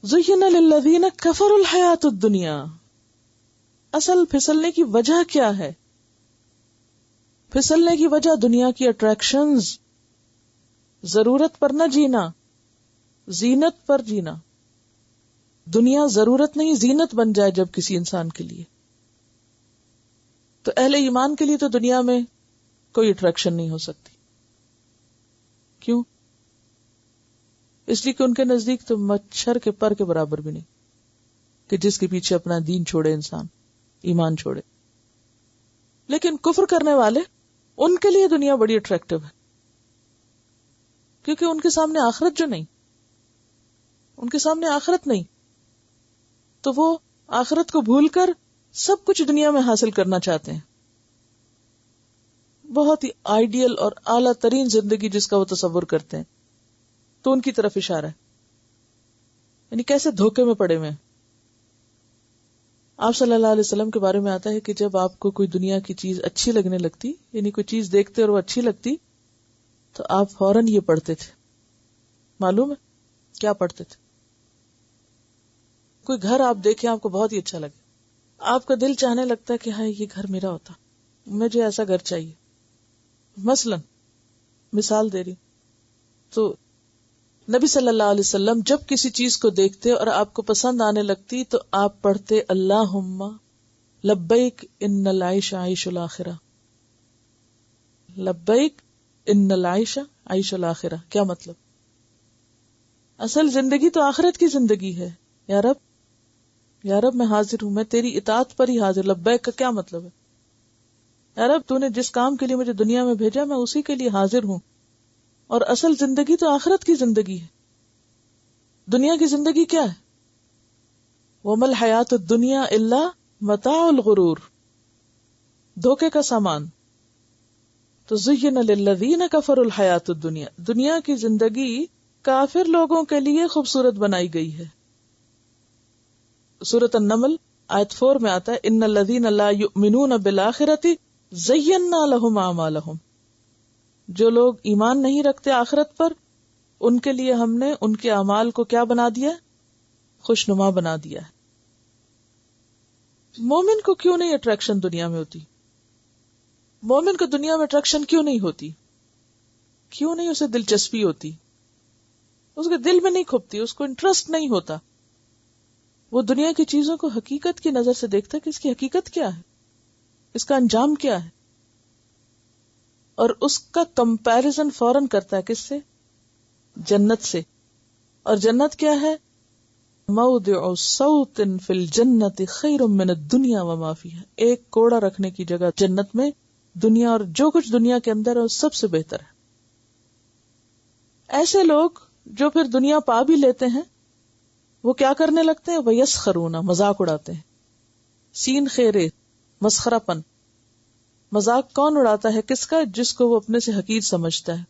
زُيِّنَ لِلَّذِينَ كَفَرُوا الْحَيَاةُ الدُّنْيَا، اصل پھسلنے کی وجہ کیا ہے؟ پھسلنے کی وجہ دنیا کی اٹریکشنز، ضرورت پر نہ جینا، زینت پر جینا. دنیا ضرورت نہیں زینت بن جائے جب کسی انسان کے لیے. تو اہل ایمان کے لیے تو دنیا میں کوئی اٹریکشن نہیں ہو سکتی. کیوں؟ اس لیے کہ ان کے نزدیک تو مچھر کے پر کے برابر بھی نہیں کہ جس کے پیچھے اپنا دین چھوڑے انسان، ایمان چھوڑے. لیکن کفر کرنے والے، ان کے لیے دنیا بڑی اٹریکٹیو ہے، کیونکہ ان کے سامنے آخرت جو نہیں، ان کے سامنے آخرت نہیں، تو وہ آخرت کو بھول کر سب کچھ دنیا میں حاصل کرنا چاہتے ہیں. بہت ہی آئیڈیل اور اعلیٰ ترین زندگی جس کا وہ تصور کرتے ہیں، تو ان کی طرف اشارہ ہے. یعنی کیسے دھوکے میں پڑے ہوئے ہیں. آپ صلی اللہ علیہ وسلم کے بارے میں آتا ہے کہ جب آپ کو کوئی دنیا کی چیز اچھی لگنے لگتی، یعنی کوئی چیز دیکھتے اور وہ اچھی لگتی، تو آپ فوراً یہ پڑھتے تھے. معلوم ہے کیا پڑھتے تھے؟ کوئی گھر آپ دیکھیں آپ کو بہت ہی اچھا لگے، آپ کا دل چاہنے لگتا ہے کہ ہاں یہ گھر میرا ہوتا، مجھے ایسا گھر چاہیے. مثلا مثال دے رہی، تو نبی صلی اللہ علیہ وسلم جب کسی چیز کو دیکھتے اور آپ کو پسند آنے لگتی تو آپ پڑھتے اللہم لبیک ان العیش عیش الاخرہ. لبیک ان العیش عیش الاخرہ کیا مطلب؟ اصل زندگی تو آخرت کی زندگی ہے. یا رب، یا رب میں حاضر ہوں، میں تیری اطاعت پر ہی حاضر. لبیک کا کیا مطلب ہے؟ یا رب تو نے جس کام کے لیے مجھے دنیا میں بھیجا میں اسی کے لیے حاضر ہوں. اور اصل زندگی تو آخرت کی زندگی ہے. دنیا کی زندگی کیا ہے؟ وَمَا الْحَيَاةُ الدُّنْيَا إِلَّا مَتَاعُ الْغُرُورِ، دھوکے کا سامان. تو زُيِّنَ لِلَّذِينَ كَفَرُوا الْحَيَاةُ الدُّنْيَا، دنیا کی زندگی کافر لوگوں کے لیے خوبصورت بنائی گئی ہے. سورۃ النمل آیت 4 میں آتا ہے ان الذین لا یؤمنون بالآخرۃ زینا لهم اعمالهم، جو لوگ ایمان نہیں رکھتے آخرت پر، ان کے لیے ہم نے ان کے اعمال کو کیا بنا دیا؟ خوشنما بنا دیا ہے. مومن کو کیوں نہیں اٹریکشن دنیا میں ہوتی؟ مومن کو دنیا میں اٹریکشن کیوں نہیں ہوتی؟ کیوں نہیں اسے دلچسپی ہوتی؟ اس کے دل میں نہیں کھپتی، اس کو انٹرسٹ نہیں ہوتا. وہ دنیا کی چیزوں کو حقیقت کی نظر سے دیکھتا ہے کہ اس کی حقیقت کیا ہے، اس کا انجام کیا ہے، اور اس کا کمپیرزن فوراً کرتا ہے کس سے؟ جنت سے. اور جنت کیا ہے؟ موضع صوت فی الجنت خیر من الدنیا وما فیہا، ایک کوڑا رکھنے کی جگہ جنت میں دنیا اور جو کچھ دنیا کے اندر ہے سب سے بہتر ہے. ایسے لوگ جو پھر دنیا پا بھی لیتے ہیں وہ کیا کرنے لگتے ہیں؟ وَيَسْخَرُونَ، مذاق اڑاتے ہیں. سین خیرے، مسخرہ پن. مذاق کون اڑاتا ہے؟ کس کا؟ جس کو وہ اپنے سے حقیر سمجھتا ہے،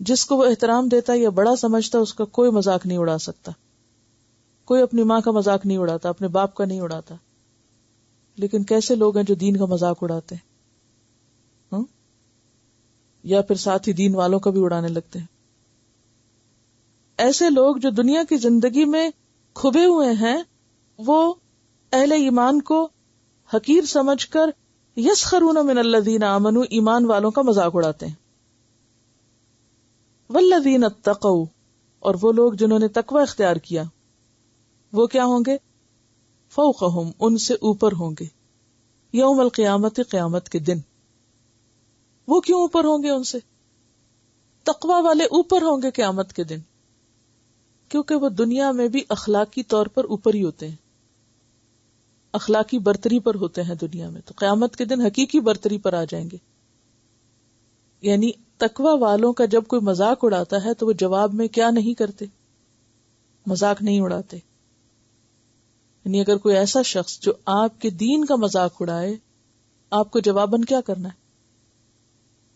جس کو وہ احترام دیتا ہے یا بڑا سمجھتا ہے، اس کا کوئی مذاق نہیں اڑا سکتا. کوئی اپنی ماں کا مذاق نہیں اڑاتا، اپنے باپ کا نہیں اڑاتا. لیکن کیسے لوگ ہیں جو دین کا مذاق اڑاتے ہیں، یا پھر ساتھ ہی دین والوں کا بھی اڑانے لگتے ہیں. ایسے لوگ جو دنیا کی زندگی میں کھبے ہوئے ہیں وہ اہل ایمان کو حقیر سمجھ کر یسخرون من الذین آمنوا، ایمان والوں کا مذاق اڑاتے ہیں. والذین اتقوا، اور وہ لوگ جنہوں نے تقوی اختیار کیا وہ کیا ہوں گے؟ فوقہم، ان سے اوپر ہوں گے. یوم القیامت، قیامت کے دن. وہ کیوں اوپر ہوں گے ان سے؟ تقوی والے اوپر ہوں گے قیامت کے دن کیونکہ وہ دنیا میں بھی اخلاقی طور پر اوپر ہی ہوتے ہیں، اخلاقی برتری پر ہوتے ہیں دنیا میں، تو قیامت کے دن حقیقی برتری پر آ جائیں گے. یعنی تقوی والوں کا جب کوئی مذاق اڑاتا ہے تو وہ جواب میں کیا نہیں کرتے؟ مذاق نہیں اڑاتے. یعنی اگر کوئی ایسا شخص جو آپ کے دین کا مذاق اڑائے، آپ کو جواباً کیا کرنا ہے؟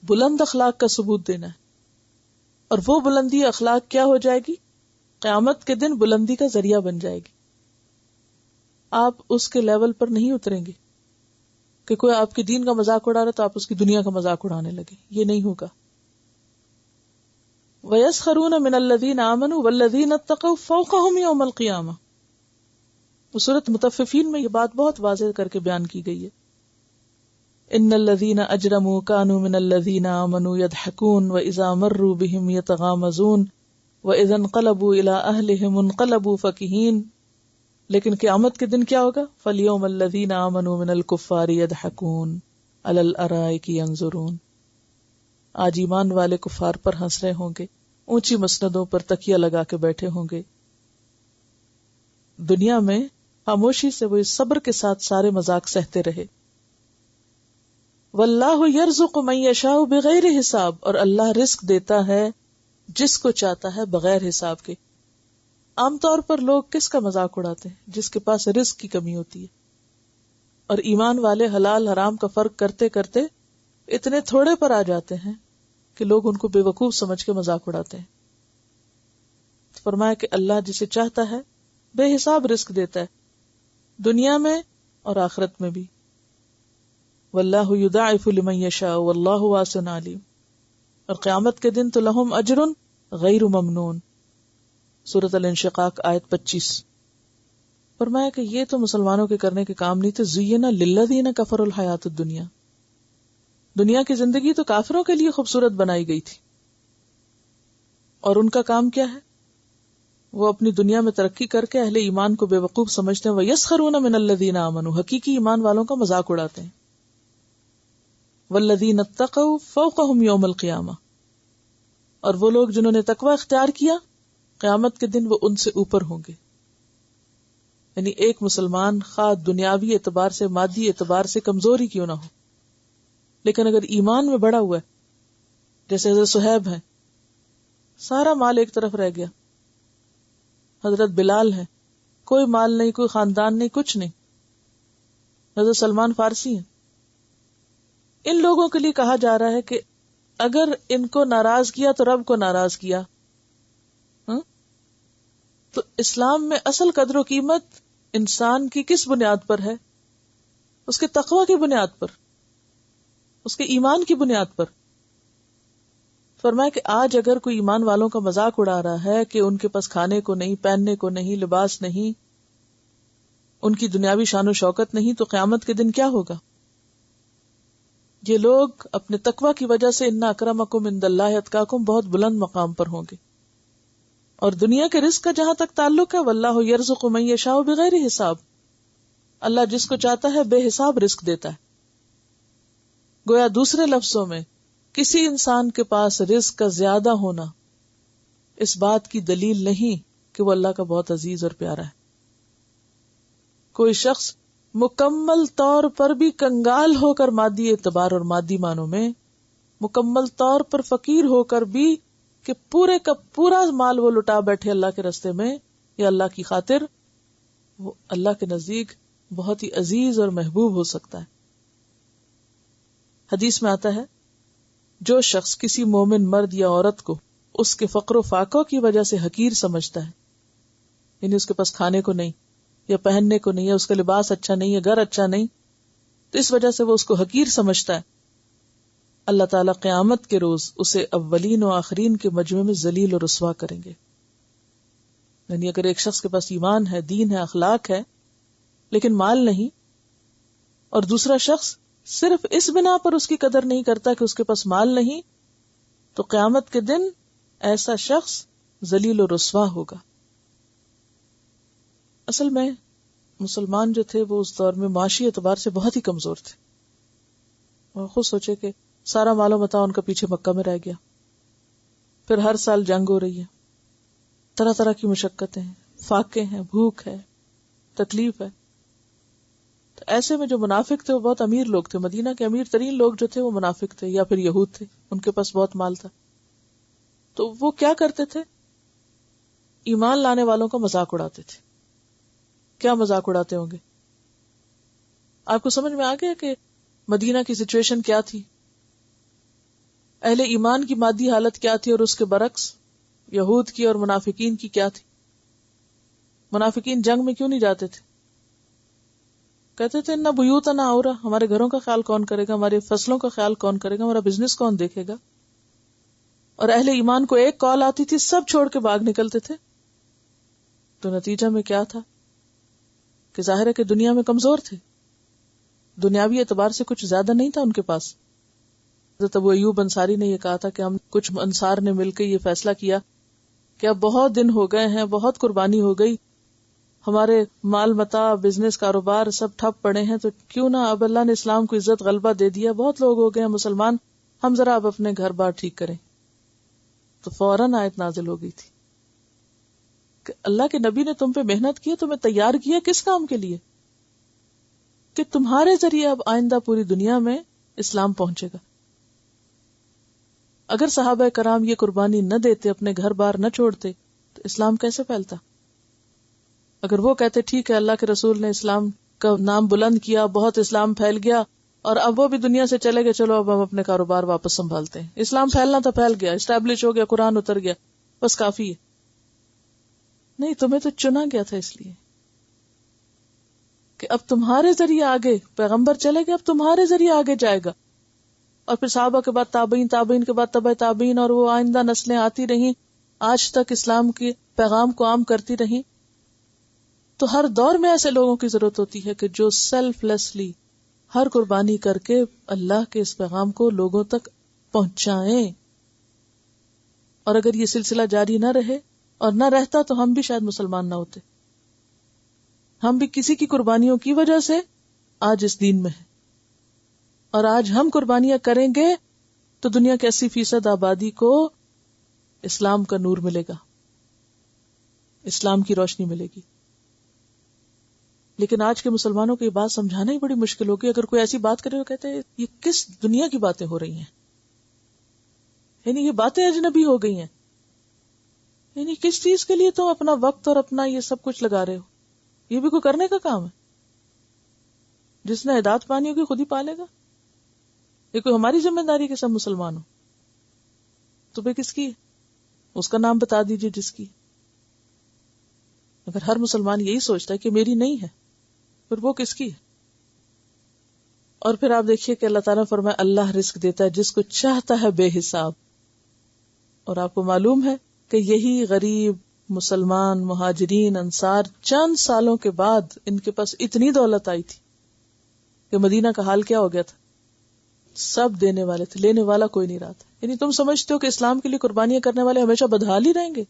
بلند اخلاق کا ثبوت دینا ہے. اور وہ بلندی اخلاق کیا ہو جائے گی؟ قیامت کے دن بلندی کا ذریعہ بن جائے گی. آپ اس کے لیول پر نہیں اتریں گے کہ کوئی آپ کے دین کا مذاق اڑا رہا تو آپ اس کی دنیا کا مذاق اڑانے لگے. یہ نہیں ہوگا. وَيَسْخَرُونَ مِنَ الَّذِينَ آمَنُوا وَالَّذِينَ اتَّقَوْا فَوْقَهُمْ يَوْمَ الْقِيَامَةِ. سورۃ مطففین میں یہ بات بہت واضح کر کے بیان کی گئی ہے. ان الذین اجرموا كانوا من الذین آمنوا يضحكون واذا مروا بهم يتغامزون واذا انقلبوا الى اهلهم انقلبوا فكهين. لیکن قیامت کے دن کیا ہوگا؟ فاليوم الذین آمنوا من الكفار يضحكون على الارائك ينظرون. آج ایمان والے کفار پر ہنس رہے ہوں گے، اونچی مسندوں پر تکیہ لگا کے بیٹھے ہوں گے. دنیا میں خاموشی سے وہ صبر کے ساتھ سارے مذاق سہتے رہے. واللہ یرزق من یشاء بغیر حساب، اور اللہ رزق دیتا ہے جس کو چاہتا ہے بغیر حساب کے. عام طور پر لوگ کس کا مذاق اڑاتے ہیں؟ جس کے پاس رزق کی کمی ہوتی ہے. اور ایمان والے حلال حرام کا فرق کرتے کرتے اتنے تھوڑے پر آ جاتے ہیں کہ لوگ ان کو بے وقوف سمجھ کے مذاق اڑاتے ہیں. فرمایا کہ اللہ جسے چاہتا ہے بے حساب رزق دیتا ہے، دنیا میں اور آخرت میں بھی. واللہ یضاعف لمن یشاء واللہ واسع علیم. اور قیامت کے دن تو لہم اجر غیر ممنون. سورۃ الانشقاق آیت 25. فرمایا کہ یہ تو مسلمانوں کے کرنے کے کام نہیں تھے. زینا للذین کفروا الحیات الدنیا. دنیا کی زندگی تو کافروں کے لیے خوبصورت بنائی گئی تھی، اور ان کا کام کیا ہے؟ وہ اپنی دنیا میں ترقی کر کے اہل ایمان کو بے وقوف سمجھتے ہیں. وَيَسْخَرُونَ مِنَ الَّذِينَ آمَنُوا. حقیقی ایمان والوں کا مذاق اڑاتے ہیں. وَالَّذِينَ اتَّقَوْا فَوْقَهُمْ يَوْمَ الْقِيَامَةِ. اور وہ لوگ جنہوں نے تقوی اختیار کیا قیامت کے دن وہ ان سے اوپر ہوں گے. یعنی ایک مسلمان خواہ دنیاوی اعتبار سے مادی اعتبار سے کمزور ہی کیوں نہ ہو، لیکن اگر ایمان میں بڑا ہوا ہے، جیسے حضرت صہیب ہے، سارا مال ایک طرف رہ گیا. حضرت بلال ہے، کوئی مال نہیں، کوئی خاندان نہیں، کچھ نہیں. حضرت سلمان فارسی ہیں. ان لوگوں کے لیے کہا جا رہا ہے کہ اگر ان کو ناراض کیا تو رب کو ناراض کیا. تو اسلام میں اصل قدر و قیمت انسان کی کس بنیاد پر ہے؟ اس کے تقوی کی بنیاد پر، اس کے ایمان کی بنیاد پر. فرمایا کہ آج اگر کوئی ایمان والوں کا مذاق اڑا رہا ہے کہ ان کے پاس کھانے کو نہیں، پہننے کو نہیں، لباس نہیں، ان کی دنیاوی شان و شوکت نہیں، تو قیامت کے دن کیا ہوگا؟ یہ لوگ اپنے تقوی کی وجہ سے ان اکرمکم عند اللہ اتقاکم بہت بلند مقام پر ہوں گے. اور دنیا کے رزق کا جہاں تک تعلق ہے، واللہ یرزق من یشاء بغیر حساب. اللہ جس کو چاہتا ہے بے حساب رزق دیتا ہے. گویا دوسرے لفظوں میں کسی انسان کے پاس رزق کا زیادہ ہونا اس بات کی دلیل نہیں کہ وہ اللہ کا بہت عزیز اور پیارا ہے. کوئی شخص مکمل طور پر بھی کنگال ہو کر مادی اعتبار اور مادی معنوں میں، مکمل طور پر فقیر ہو کر بھی کہ پورے کا پورا مال وہ لٹا بیٹھے اللہ کے راستے میں یا اللہ کی خاطر، وہ اللہ کے نزدیک بہت ہی عزیز اور محبوب ہو سکتا ہے. حدیث میں آتا ہے جو شخص کسی مومن مرد یا عورت کو اس کے فقر و فاقہ کی وجہ سے حقیر سمجھتا ہے، یعنی اس کے پاس کھانے کو نہیں یا پہننے کو نہیں، یا اس کا لباس اچھا نہیں، یا گھر اچھا نہیں، تو اس وجہ سے وہ اس کو حقیر سمجھتا ہے، اللہ تعالیٰ قیامت کے روز اسے اولین و آخرین کے مجمع میں ذلیل و رسوا کریں گے. یعنی اگر ایک شخص کے پاس ایمان ہے، دین ہے، اخلاق ہے، لیکن مال نہیں، اور دوسرا شخص صرف اس بنا پر اس کی قدر نہیں کرتا کہ اس کے پاس مال نہیں، تو قیامت کے دن ایسا شخص ذلیل و رسوا ہوگا. اصل میں مسلمان جو تھے وہ اس دور میں معاشی اعتبار سے بہت ہی کمزور تھے. اور خود سوچے کہ سارا مال و متاع ان کا پیچھے مکہ میں رہ گیا، پھر ہر سال جنگ ہو رہی ہے، طرح طرح کی مشقتیں ہیں، فاقے ہیں، بھوک ہے، تکلیف ہے. تو ایسے میں جو منافق تھے وہ بہت امیر لوگ تھے. مدینہ کے امیر ترین لوگ جو تھے وہ منافق تھے یا پھر یہود تھے، ان کے پاس بہت مال تھا. تو وہ کیا کرتے تھے؟ ایمان لانے والوں کا مذاق اڑاتے تھے. کیا مذاق اڑاتے ہوں گے؟ آپ کو سمجھ میں آ گیا کہ مدینہ کی سچویشن کیا تھی، اہل ایمان کی مادی حالت کیا تھی، اور اس کے برعکس یہود کی اور منافقین کی کیا تھی. منافقین جنگ میں کیوں نہیں جاتے تھے؟ کہتے تھے نہ بیوتنا عورہ، ہمارے گھروں کا خیال کون کرے گا، ہمارے فصلوں کا خیال کون کرے گا، ہمارا بزنس کون دیکھے گا. اور اہل ایمان کو ایک کال آتی تھی سب چھوڑ کے بھاگ نکلتے تھے. تو نتیجہ میں کیا تھا کہ ظاہر ہے کہ دنیا میں کمزور تھے, دنیاوی اعتبار سے کچھ زیادہ نہیں تھا ان کے پاس. حضرت ابو ایوب انصاری نے یہ کہا تھا کہ ہم کچھ انصار نے مل کے یہ فیصلہ کیا کہ اب بہت دن ہو گئے ہیں, بہت قربانی ہو گئی, ہمارے مال متاع, بزنس, کاروبار سب ٹھپ پڑے ہیں, تو کیوں نہ اب اللہ نے اسلام کو عزت غلبہ دے دیا, بہت لوگ ہو گئے ہیں مسلمان, ہم ذرا اب اپنے گھر بار ٹھیک کریں. تو فوراً آیت نازل ہو گئی تھی کہ اللہ کے نبی نے تم پہ محنت کی, تمہیں تیار کیا کس کام کے لیے؟ کہ تمہارے ذریعے اب آئندہ پوری دنیا میں اسلام پہنچے گا. اگر صحابہ کرام یہ قربانی نہ دیتے, اپنے گھر بار نہ چھوڑتے, تو اسلام کیسے پھیلتا؟ اگر وہ کہتے ٹھیک ہے اللہ کے رسول نے اسلام کا نام بلند کیا, بہت اسلام پھیل گیا, اور اب وہ بھی دنیا سے چلے گئے, چلو اب ہم اپنے کاروبار واپس سنبھالتے ہیں, اسلام پھیلنا تو پھیل گیا, اسٹیبلش ہو گیا, قرآن اتر گیا, بس کافی ہے. نہیں, تمہیں تو چنا گیا تھا اس لیے کہ اب تمہارے ذریعے آگے پیغمبر چلے گئے, اب تمہارے ذریعے آگے جائے گا. اور پھر صحابہ کے بعد تابعین, تابعین کے بعد تبع تابعین, اور وہ آئندہ نسلیں آتی رہیں, آج تک اسلام کے پیغام کو عام کرتی رہیں. تو ہر دور میں ایسے لوگوں کی ضرورت ہوتی ہے کہ جو سیلف لیسلی ہر قربانی کر کے اللہ کے اس پیغام کو لوگوں تک پہنچائیں. اور اگر یہ سلسلہ جاری نہ رہے اور نہ رہتا تو ہم بھی شاید مسلمان نہ ہوتے. ہم بھی کسی کی قربانیوں کی وجہ سے آج اس دین میں ہیں, اور آج ہم قربانیاں کریں گے تو دنیا کے 80% آبادی کو اسلام کا نور ملے گا, اسلام کی روشنی ملے گی. لیکن آج کے مسلمانوں کو یہ بات سمجھانا ہی بڑی مشکل ہوگی. اگر کوئی ایسی بات کرے تو کہتے ہیں یہ کس دنیا کی باتیں ہو رہی ہیں, یعنی یہ باتیں اجنبی ہو گئی ہیں, یعنی کس چیز کے لیے تم اپنا وقت اور اپنا یہ سب کچھ لگا رہے ہو؟ یہ بھی کوئی کرنے کا کام ہے؟ جس نے ہدایت پانی ہوگی خود ہی پالے گا. یہ کوئی ہماری ذمہ داری کہ سب مسلمان ہو؟ تمہیں کس کی ہے؟ اس کا نام بتا دیجئے جس کی. اگر ہر مسلمان یہی سوچتا ہے کہ میری نہیں ہے, پھر وہ کس کی ہے؟ اور پھر آپ دیکھیے کہ اللہ تعالیٰ فرمائے اللہ رزق دیتا ہے جس کو چاہتا ہے بے حساب. اور آپ کو معلوم ہے کہ یہی غریب مسلمان مہاجرین انصار چند سالوں کے بعد ان کے پاس اتنی دولت آئی تھی کہ مدینہ کا حال کیا ہو گیا تھا. سب دینے والے تھے, لینے والا کوئی نہیں رہا تھا. یعنی تم سمجھتے ہو کہ اسلام کے لیے قربانیاں کرنے والے ہمیشہ بدحال ہی رہیں گے؟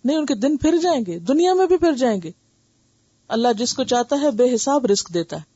نہیں, ان کے دن پھر جائیں گے, دنیا میں بھی پھر جائیں گے. اللہ جس کو چاہتا ہے بے حساب رزق دیتا ہے.